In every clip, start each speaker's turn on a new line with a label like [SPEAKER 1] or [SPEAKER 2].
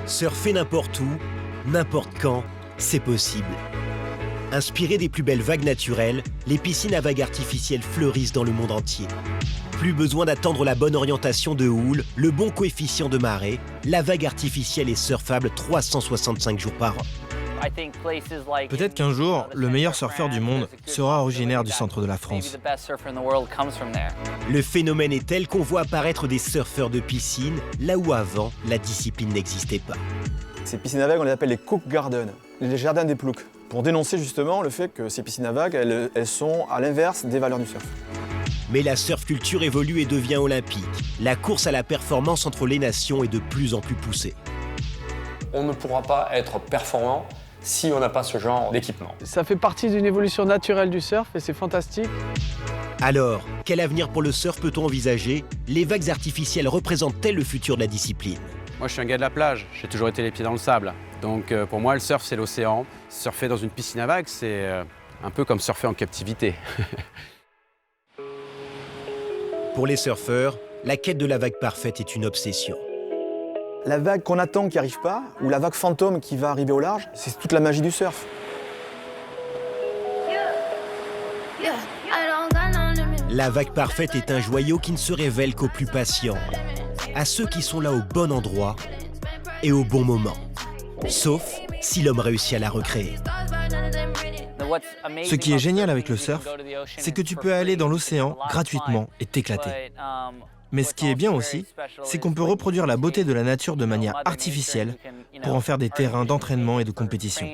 [SPEAKER 1] Surfer n'importe où, n'importe quand, c'est possible. Inspirées des plus belles vagues naturelles, les piscines à vagues artificielles fleurissent dans le monde entier. Plus besoin d'attendre la bonne orientation de houle, le bon coefficient de marée, la vague artificielle est surfable 365 jours par an.
[SPEAKER 2] Peut-être qu'un jour, le meilleur surfeur du monde sera originaire du centre de la France.
[SPEAKER 1] Le phénomène est tel qu'on voit apparaître des surfeurs de piscine, là où avant, la discipline n'existait pas.
[SPEAKER 3] Ces piscines à vagues, on les appelle les Cook Gardens, les jardins des ploucs, pour dénoncer justement le fait que ces piscines à vagues, elles sont à l'inverse des valeurs du surf.
[SPEAKER 1] Mais la surf culture évolue et devient olympique. La course à la performance entre les nations est de plus en plus poussée.
[SPEAKER 4] On ne pourra pas être performant si on n'a pas ce genre d'équipement.
[SPEAKER 5] Ça fait partie d'une évolution naturelle du surf et c'est fantastique.
[SPEAKER 1] Alors, quel avenir pour le surf peut-on envisager? Les vagues artificielles représentent-elles le futur de la discipline?
[SPEAKER 6] Moi, je suis un gars de la plage. J'ai toujours été les pieds dans le sable. Donc, pour moi, le surf, c'est l'océan. Surfer dans une piscine à vagues, c'est un peu comme surfer en captivité.
[SPEAKER 1] Pour les surfeurs, la quête de la vague parfaite est une obsession.
[SPEAKER 3] La vague qu'on attend qui n'arrive pas, ou la vague fantôme qui va arriver au large, c'est toute la magie du surf.
[SPEAKER 1] La vague parfaite est un joyau qui ne se révèle qu'aux plus patients, à ceux qui sont là au bon endroit et au bon moment. Sauf si l'homme réussit à la recréer.
[SPEAKER 2] Ce qui est génial avec le surf, c'est que tu peux aller dans l'océan gratuitement et t'éclater. Mais ce qui est bien aussi, c'est qu'on peut reproduire la beauté de la nature de manière artificielle pour en faire des terrains d'entraînement et de compétition,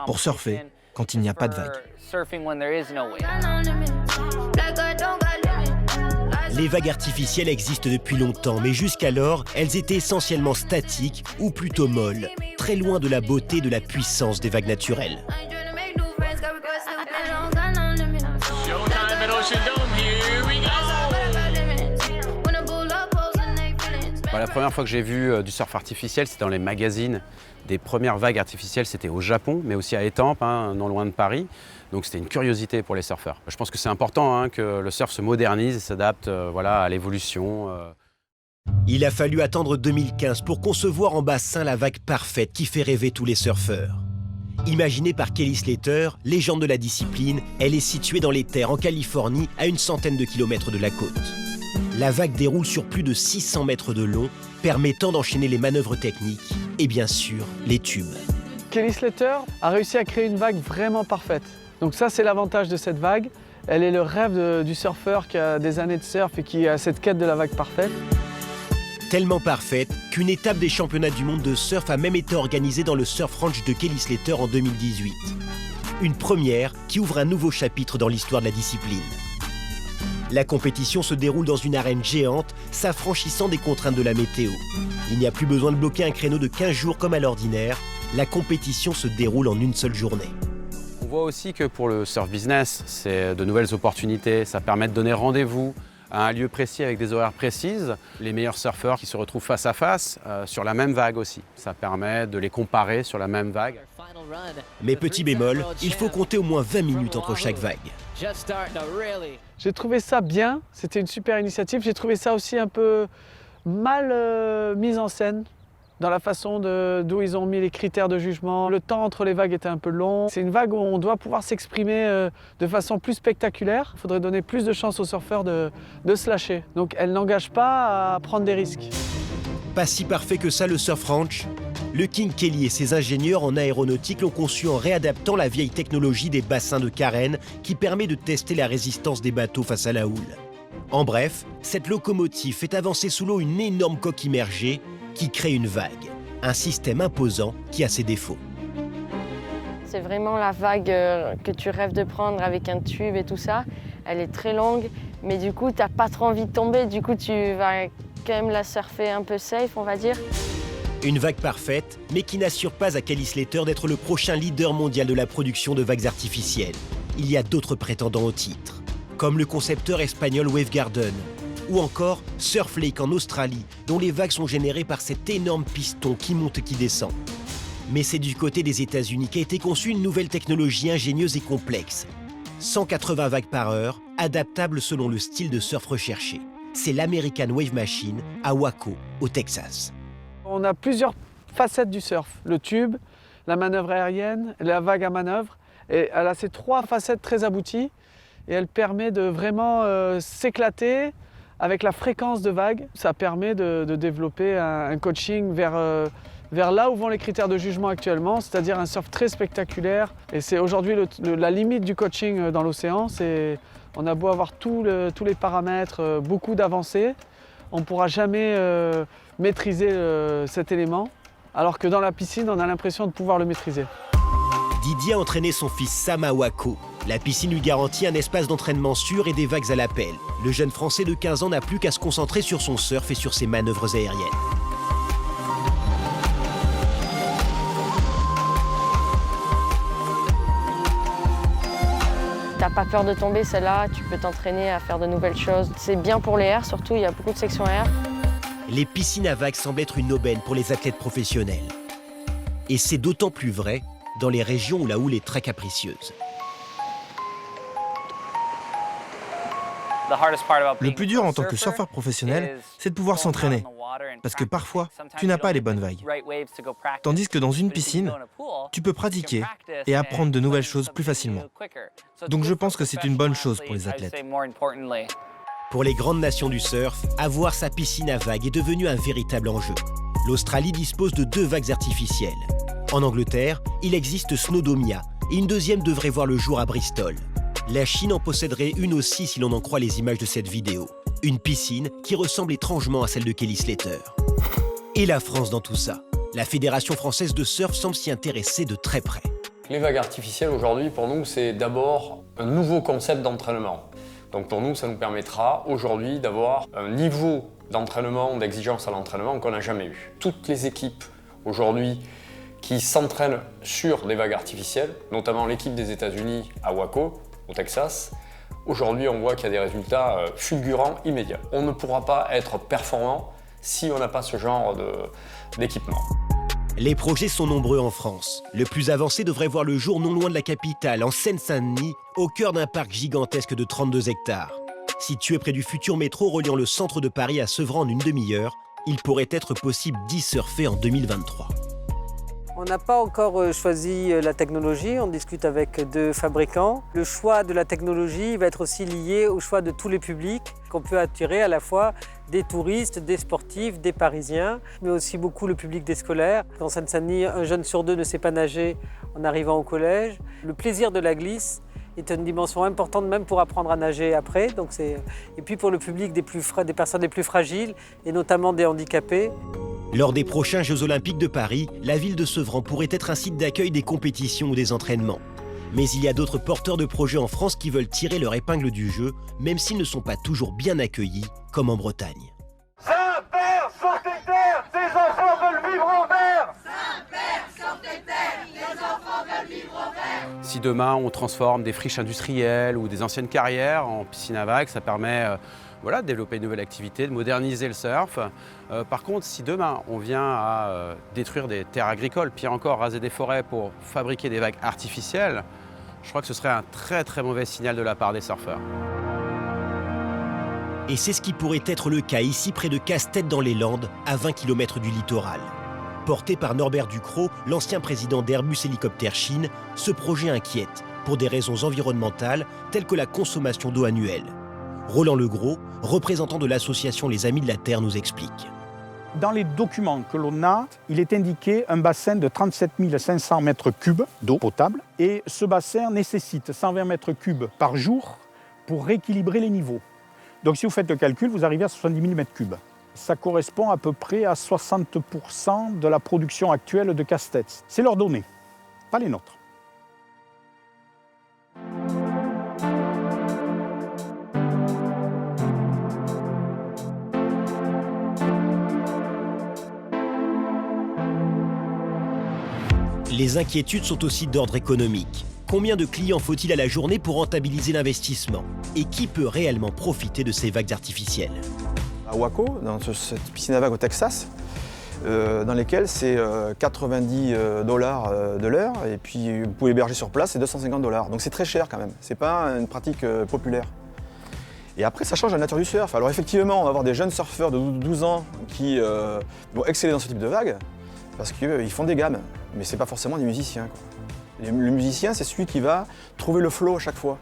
[SPEAKER 2] pour surfer quand il n'y a pas de vagues.
[SPEAKER 1] Les vagues artificielles existent depuis longtemps, mais jusqu'alors, elles étaient essentiellement statiques ou plutôt molles, très loin de la beauté et de la puissance des vagues naturelles.
[SPEAKER 6] La première fois que j'ai vu du surf artificiel, c'était dans les magazines. Des premières vagues artificielles, c'était au Japon, mais aussi à Étampes, non loin de Paris. Donc c'était une curiosité pour les surfeurs. Je pense que c'est important que le surf se modernise et s'adapte à l'évolution.
[SPEAKER 1] Il a fallu attendre 2015 pour concevoir en bassin la vague parfaite qui fait rêver tous les surfeurs. Imaginée par Kelly Slater, légende de la discipline, elle est située dans les terres en Californie, à une centaine de kilomètres de la côte. La vague déroule sur plus de 600 mètres de long, permettant d'enchaîner les manœuvres techniques et bien sûr les tubes.
[SPEAKER 5] Kelly Slater a réussi à créer une vague vraiment parfaite. Donc ça, c'est l'avantage de cette vague. Elle est le rêve du surfeur qui a des années de surf et qui a cette quête de la vague parfaite.
[SPEAKER 1] Tellement parfaite qu'une étape des championnats du monde de surf a même été organisée dans le Surf Ranch de Kelly Slater en 2018. Une première qui ouvre un nouveau chapitre dans l'histoire de la discipline. La compétition se déroule dans une arène géante, s'affranchissant des contraintes de la météo. Il n'y a plus besoin de bloquer un créneau de 15 jours comme à l'ordinaire. La compétition se déroule en une seule journée.
[SPEAKER 6] On voit aussi que pour le surf business, c'est de nouvelles opportunités. Ça permet de donner rendez-vous à un lieu précis avec des horaires précises. Les meilleurs surfeurs qui se retrouvent face à face sur la même vague aussi. Ça permet de les comparer sur la même vague.
[SPEAKER 1] Mais petit bémol, il faut compter au moins 20 minutes entre chaque vague.
[SPEAKER 5] J'ai trouvé ça bien, c'était une super initiative. J'ai trouvé ça aussi un peu mal mis en scène dans la façon d'où ils ont mis les critères de jugement. Le temps entre les vagues était un peu long. C'est une vague où on doit pouvoir s'exprimer de façon plus spectaculaire. Il faudrait donner plus de chance aux surfeurs de se lâcher. Donc elle n'engage pas à prendre des risques.
[SPEAKER 1] Pas si parfait que ça le Surf Ranch. Le King Kelly et ses ingénieurs en aéronautique l'ont conçu en réadaptant la vieille technologie des bassins de carène qui permet de tester la résistance des bateaux face à la houle. En bref, cette locomotive fait avancer sous l'eau une énorme coque immergée qui crée une vague, un système imposant qui a ses défauts.
[SPEAKER 7] C'est vraiment la vague que tu rêves de prendre avec un tube et tout ça. Elle est très longue, mais du coup, tu n'as pas trop envie de tomber. Du coup, tu vas quand même la surfer un peu safe, on va dire.
[SPEAKER 1] Une vague parfaite, mais qui n'assure pas à Kelly Slater d'être le prochain leader mondial de la production de vagues artificielles. Il y a d'autres prétendants au titre, comme le concepteur espagnol Wave Garden, ou encore Surf Lake en Australie, dont les vagues sont générées par cet énorme piston qui monte et qui descend. Mais c'est du côté des États-Unis qu'a été conçue une nouvelle technologie ingénieuse et complexe. 180 vagues par heure, adaptable selon le style de surf recherché. C'est l'American Wave Machine à Waco, au Texas.
[SPEAKER 5] On a plusieurs facettes du surf. Le tube, la manœuvre aérienne, la vague à manœuvre. Et elle a ces 3 facettes très abouties et elle permet de vraiment s'éclater avec la fréquence de vague. Ça permet de développer un coaching vers là où vont les critères de jugement actuellement, c'est-à-dire un surf très spectaculaire. Et c'est aujourd'hui la limite du coaching dans l'océan. On a beau avoir tous les paramètres, beaucoup d'avancées, on ne pourra jamais maîtriser cet élément, alors que dans la piscine, on a l'impression de pouvoir le maîtriser.
[SPEAKER 1] Didier a entraîné son fils Sam à Wako. La piscine lui garantit un espace d'entraînement sûr et des vagues à l'appel. Le jeune Français de 15 ans n'a plus qu'à se concentrer sur son surf et sur ses manœuvres aériennes.
[SPEAKER 7] T'as pas peur de tomber, celle-là, tu peux t'entraîner à faire de nouvelles choses. C'est bien pour les airs, surtout, il y a beaucoup de sections airs.
[SPEAKER 1] Les piscines à vagues semblent être une aubaine pour les athlètes professionnels. Et c'est d'autant plus vrai dans les régions où la houle est très capricieuse.
[SPEAKER 2] Le plus dur en tant que surfeur professionnel, c'est de pouvoir s'entraîner. Parce que parfois, tu n'as pas les bonnes vagues. Tandis que dans une piscine, tu peux pratiquer et apprendre de nouvelles choses plus facilement. Donc je pense que c'est une bonne chose pour les athlètes.
[SPEAKER 1] Pour les grandes nations du surf, avoir sa piscine à vagues est devenu un véritable enjeu. L'Australie dispose de 2 vagues artificielles. En Angleterre, il existe Snowdomia et une deuxième devrait voir le jour à Bristol. La Chine en posséderait une aussi si l'on en croit les images de cette vidéo. Une piscine qui ressemble étrangement à celle de Kelly Slater. Et la France dans tout ça? La Fédération française de surf semble s'y intéresser de très près.
[SPEAKER 4] Les vagues artificielles aujourd'hui, pour nous, c'est d'abord un nouveau concept d'entraînement. Donc pour nous, ça nous permettra aujourd'hui d'avoir un niveau d'entraînement, d'exigence à l'entraînement qu'on n'a jamais eu. Toutes les équipes aujourd'hui qui s'entraînent sur des vagues artificielles, notamment l'équipe des États-Unis à Waco, au Texas, aujourd'hui on voit qu'il y a des résultats fulgurants, immédiats. On ne pourra pas être performant si on n'a pas ce genre d'équipement.
[SPEAKER 1] Les projets sont nombreux en France. Le plus avancé devrait voir le jour non loin de la capitale, en Seine-Saint-Denis, au cœur d'un parc gigantesque de 32 hectares. Situé près du futur métro reliant le centre de Paris à Sevran en une demi-heure, il pourrait être possible d'y surfer en 2023.
[SPEAKER 8] On n'a pas encore choisi la technologie, on discute avec 2 fabricants. Le choix de la technologie va être aussi lié au choix de tous les publics, qu'on peut attirer à la fois des touristes, des sportifs, des Parisiens, mais aussi beaucoup le public des scolaires. Dans Seine-Saint-Denis, un jeune sur 2 ne sait pas nager en arrivant au collège. Le plaisir de la glisse est une dimension importante même pour apprendre à nager après. Et puis pour le public des personnes les plus fragiles, et notamment des handicapés.
[SPEAKER 1] Lors des prochains Jeux Olympiques de Paris, la ville de Sevran pourrait être un site d'accueil des compétitions ou des entraînements. Mais il y a d'autres porteurs de projets en France qui veulent tirer leur épingle du jeu, même s'ils ne sont pas toujours bien accueillis, comme en Bretagne.
[SPEAKER 9] Saint-Père, sortez terre, tes enfants veulent vivre en mer. Saint-Père, sortez terre, tes enfants veulent vivre en mer.
[SPEAKER 6] Si demain on transforme des friches industrielles ou des anciennes carrières en piscine à vagues, ça permet de développer une nouvelle activité, de moderniser le surf. Par contre, si demain on vient à détruire des terres agricoles, pire encore, raser des forêts pour fabriquer des vagues artificielles, je crois que ce serait un très très mauvais signal de la part des surfeurs.
[SPEAKER 1] Et c'est ce qui pourrait être le cas ici près de Casse-Tête dans les Landes, à 20 km du littoral. Porté par Norbert Ducrot, l'ancien président d'Airbus Hélicoptère Chine, ce projet inquiète pour des raisons environnementales telles que la consommation d'eau annuelle. Roland Legros, représentant de l'association Les Amis de la Terre, nous explique.
[SPEAKER 10] Dans les documents que l'on a, il est indiqué un bassin de 37 500 mètres cubes d'eau potable. Et ce bassin nécessite 120 mètres cubes par jour pour rééquilibrer les niveaux. Donc si vous faites le calcul, vous arrivez à 70 000 mètres cubes. Ça correspond à peu près à 60% de la production actuelle de casse-tête. C'est leurs données, pas les nôtres.
[SPEAKER 1] Les inquiétudes sont aussi d'ordre économique. Combien de clients faut-il à la journée pour rentabiliser l'investissement? Et qui peut réellement profiter de ces vagues artificielles?
[SPEAKER 3] À Waco, dans cette piscine à vagues au Texas, dans lesquelles c'est 90 $ de l'heure, et puis vous pouvez héberger sur place, c'est 250 $. Donc c'est très cher quand même, c'est pas une pratique populaire. Et après, ça change la nature du surf. Alors effectivement, on va avoir des jeunes surfeurs de 12 ans qui vont exceller dans ce type de vagues. parce qu'ils font des gammes, mais c'est pas forcément des musiciens, quoi. Le musicien, c'est celui qui va trouver le flow à chaque fois.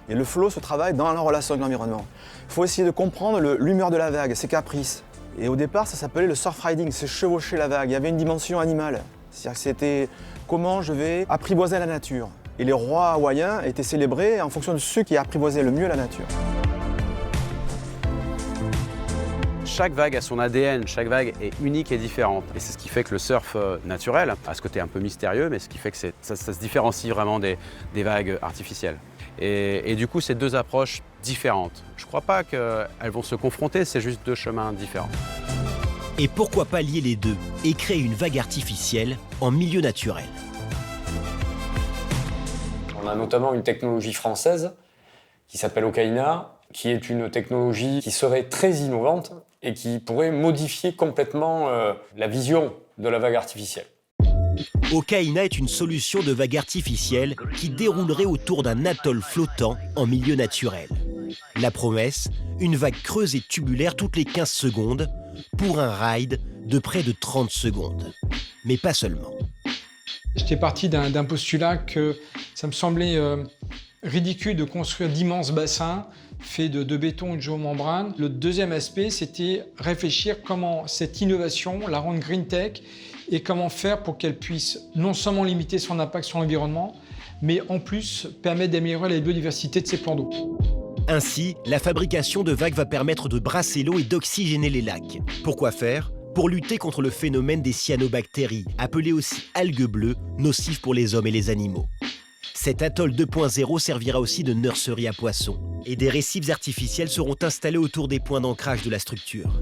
[SPEAKER 3] Et le flow se travaille dans la relation avec l'environnement. Il faut essayer de comprendre l'humeur de la vague, ses caprices. Et au départ, ça s'appelait le surf riding, c'est chevaucher la vague. Il y avait une dimension animale. C'est-à-dire que c'était comment je vais apprivoiser la nature. Et les rois hawaïens étaient célébrés en fonction de ceux qui apprivoisaient le mieux la nature.
[SPEAKER 6] Chaque vague a son ADN, chaque vague est unique et différente. Et c'est ce qui fait que le surf naturel a ce côté un peu mystérieux, mais ce qui fait que ça se différencie vraiment des vagues artificielles. Et du coup, c'est deux approches différentes. Je ne crois pas qu'elles vont se confronter, c'est juste deux chemins différents.
[SPEAKER 1] Et pourquoi pas lier les deux et créer une vague artificielle en milieu naturel?
[SPEAKER 4] On a notamment une technologie française qui s'appelle Okaina, qui est une technologie qui serait très innovante et qui pourrait modifier complètement la vision de la vague artificielle.
[SPEAKER 1] Okaina est une solution de vague artificielle qui déroulerait autour d'un atoll flottant en milieu naturel. La promesse, une vague creuse et tubulaire toutes les 15 secondes pour un ride de près de 30 secondes. Mais pas seulement.
[SPEAKER 11] J'étais parti d'un postulat que ça me semblait ridicule de construire d'immenses bassins faits de béton ou de géomembrane. Le deuxième aspect, c'était réfléchir comment cette innovation, la rendre green tech, et comment faire pour qu'elle puisse non seulement limiter son impact sur l'environnement, mais en plus permettre d'améliorer la biodiversité de ces plans d'eau.
[SPEAKER 1] Ainsi, la fabrication de vagues va permettre de brasser l'eau et d'oxygéner les lacs. Pourquoi faire? Pour lutter contre le phénomène des cyanobactéries, appelées aussi algues bleues, nocives pour les hommes et les animaux. Cet atoll 2.0 servira aussi de nurserie à poissons. Et des récifs artificiels seront installés autour des points d'ancrage de la structure.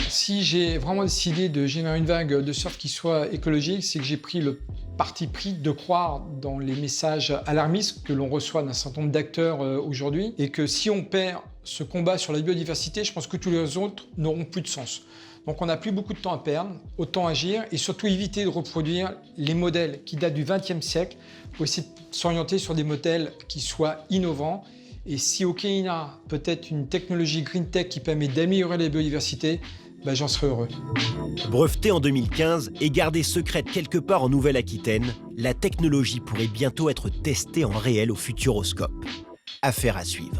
[SPEAKER 11] Si j'ai vraiment décidé de générer une vague de surf qui soit écologique, c'est que j'ai pris le parti pris de croire dans les messages alarmistes que l'on reçoit d'un certain nombre d'acteurs aujourd'hui, et que si on perd ce combat sur la biodiversité, je pense que tous les autres n'auront plus de sens. Donc on n'a plus beaucoup de temps à perdre, autant agir et surtout éviter de reproduire les modèles qui datent du XXe siècle pour essayer de s'orienter sur des modèles qui soient innovants. Et si Okaina peut être une technologie green tech qui permet d'améliorer la biodiversité, j'en serais heureux.
[SPEAKER 1] Brevetée en 2015 et gardée secrète quelque part en Nouvelle-Aquitaine, la technologie pourrait bientôt être testée en réel au Futuroscope. Affaire à suivre.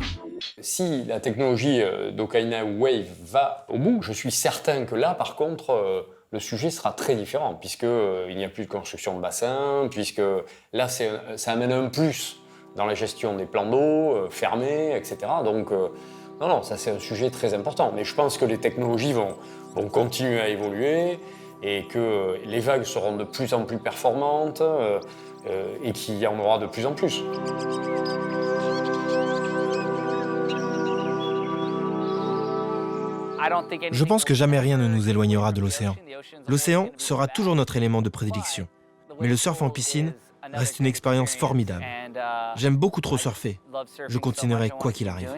[SPEAKER 4] Si la technologie d'Okaina Wave va au bout, je suis certain que là, par contre, le sujet sera très différent, puisqu'il n'y a plus de construction de bassins, puisque là, ça amène un plus dans la gestion des plans d'eau, fermés, etc. Donc, non, ça c'est un sujet très important. Mais je pense que les technologies vont continuer à évoluer et que les vagues seront de plus en plus performantes et qu'il y en aura de plus en plus.
[SPEAKER 2] Je pense que jamais rien ne nous éloignera de l'océan. L'océan sera toujours notre élément de prédilection. Mais le surf en piscine reste une expérience formidable. J'aime beaucoup trop surfer. Je continuerai quoi qu'il arrive.